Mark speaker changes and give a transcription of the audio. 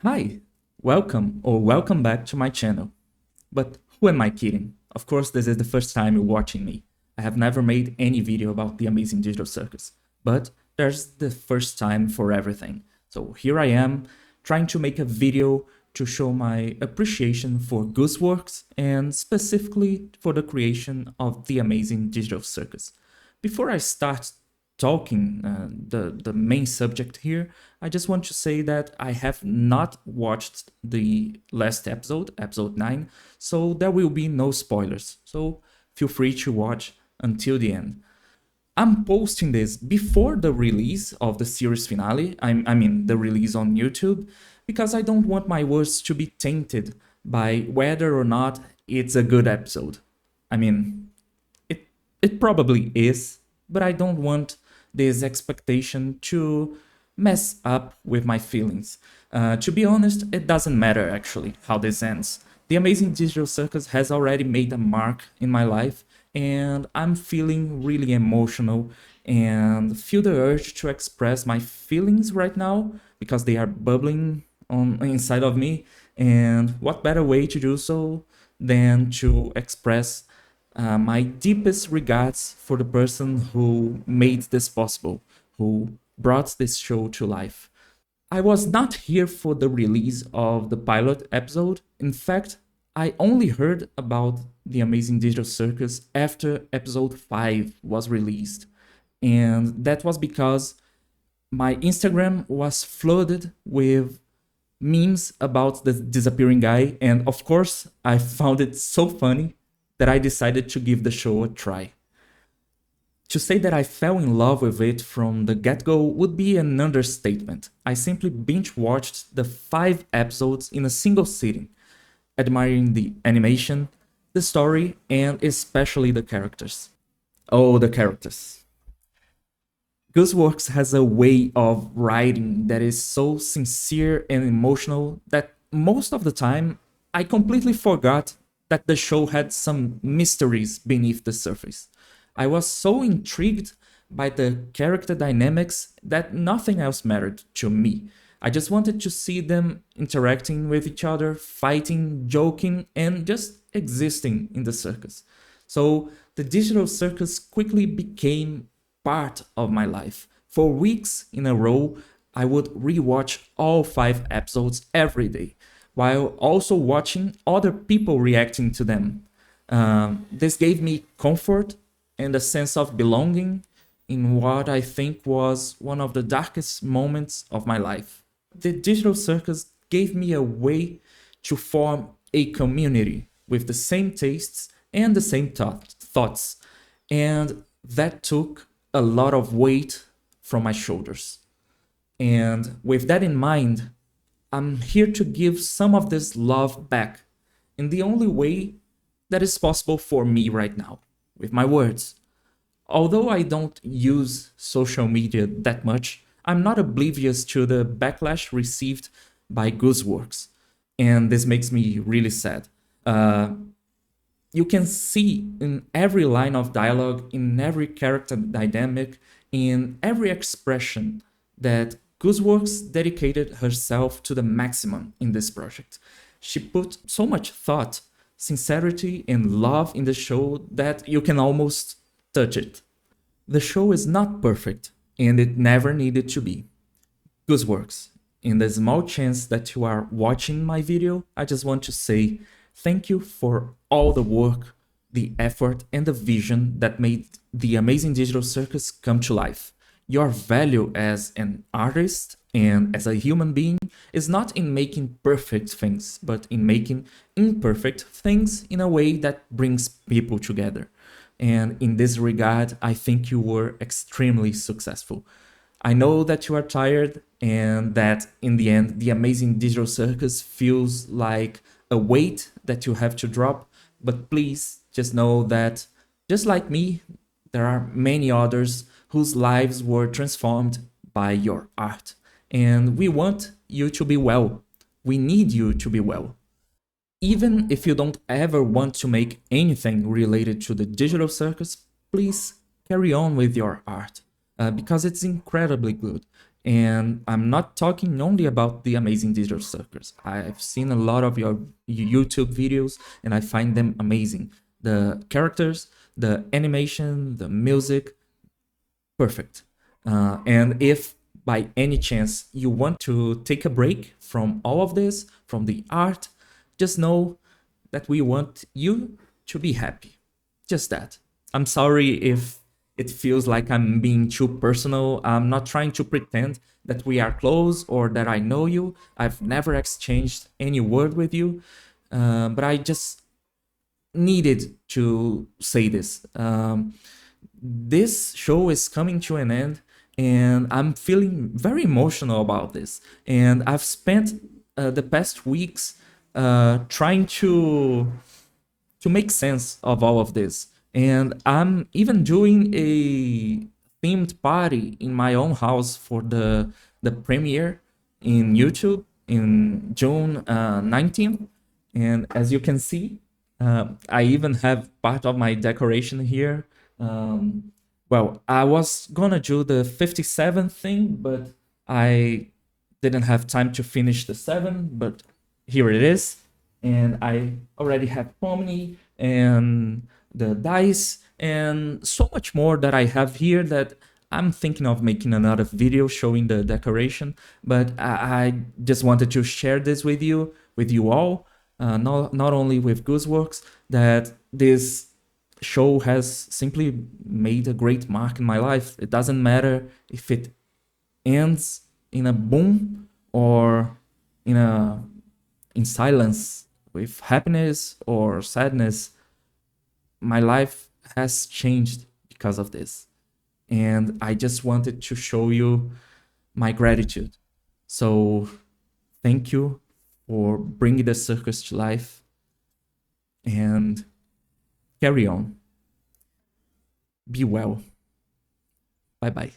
Speaker 1: Hi, welcome back to my channel. But who am I kidding? Of course, this is the first time you're watching me. I have never made any video about the Amazing Digital Circus, but there's the first time for everything. So here I am, trying to make a video to show my appreciation for Gooseworx and specifically for the creation of the Amazing Digital Circus. Before I start talking the main subject here, I just want to say that I have not watched the last episode 9, so there will be no spoilers. So feel free to watch until the end. I'm posting this before the release of the series finale, I mean the release on YouTube, because I don't want my words to be tainted by whether or not it's a good episode. I mean, it probably is, but I don't want this expectation to mess up with my feelings. To be honest, it doesn't matter actually how this ends. The Amazing Digital Circus has already made a mark in my life, and I'm feeling really emotional and feel the urge to express my feelings right now because they are bubbling on inside of me. And what better way to do so than to express my deepest regards for the person who made this possible, who brought this show to life. I was not here for the release of the pilot episode. In fact, I only heard about the Amazing Digital Circus after episode 5 was released. And that was because my Instagram was flooded with memes about the disappearing guy, and of course, I found it so funny that I decided to give the show a try. To say that I fell in love with it from the get-go would be an understatement. I simply binge-watched the 5 episodes in a single sitting, admiring the animation, the story, and especially the characters. Oh, the characters. Gooseworx has a way of writing that is so sincere and emotional that most of the time I completely forgot that the show had some mysteries beneath the surface. I was so intrigued by the character dynamics that nothing else mattered to me. I just wanted to see them interacting with each other, fighting, joking, and just existing in the circus. So the digital circus quickly became part of my life. For weeks in a row, I would rewatch all 5 episodes every day, while also watching other people reacting to them. This gave me comfort and a sense of belonging in what I think was one of the darkest moments of my life. The digital circus gave me a way to form a community with the same tastes and the same thoughts, and that took a lot of weight from my shoulders. And with that in mind, I'm here to give some of this love back in the only way that is possible for me right now, with my words. Although I don't use social media that much, I'm not oblivious to the backlash received by Gooseworx, and this makes me really sad. Uh, you can see in every line of dialogue, in every character dynamic, in every expression that Gooseworx dedicated herself to the maximum in this project. She put so much thought, sincerity, and love in the show that you can almost touch it. The show is not perfect, and it never needed to be. Gooseworx, in the small chance that you are watching my video, I just want to say thank you for all the work, the effort, and the vision that made the Amazing Digital Circus come to life. Your value as an artist and as a human being is not in making perfect things, but in making imperfect things in a way that brings people together. And in this regard, I think you were extremely successful. I know that you are tired and that in the end, the Amazing Digital Circus feels like a weight that you have to drop. But please just know that, just like me, there are many others whose lives were transformed by your art. And we want you to be well. We need you to be well. Even if you don't ever want to make anything related to the digital circus, please carry on with your art because it's incredibly good. And I'm not talking only about the Amazing Digital Circus. I've seen a lot of your YouTube videos and I find them amazing. The characters, the animation, the music, perfect. And if by any chance you want to take a break from all of this, from the art, just know that we want you to be happy. Just that. I'm sorry if it feels like I'm being too personal. I'm not trying to pretend that we are close or that I know you. I've never exchanged any word with you, but I just needed to say this. This show is coming to an end, and I'm feeling very emotional about this. And I've spent the past weeks trying to make sense of all of this. And I'm even doing a themed party in my own house for the premiere in YouTube in June 19th. And as you can see, I even have part of my decoration here. Well, I was gonna do the 57th thing, but I didn't have time to finish the 7, but here it is. And I already have Pomni and the dice and so much more that I have here that I'm thinking of making another video showing the decoration, but I just wanted to share this with you all, not only with Gooseworx, that this show has simply made a great mark in my life. It doesn't matter if it ends in a boom or in a in silence with happiness or sadness. My life has changed because of this, and I just wanted to show you my gratitude. So thank you for bringing the circus to life, and carry on. Be well. Bye bye.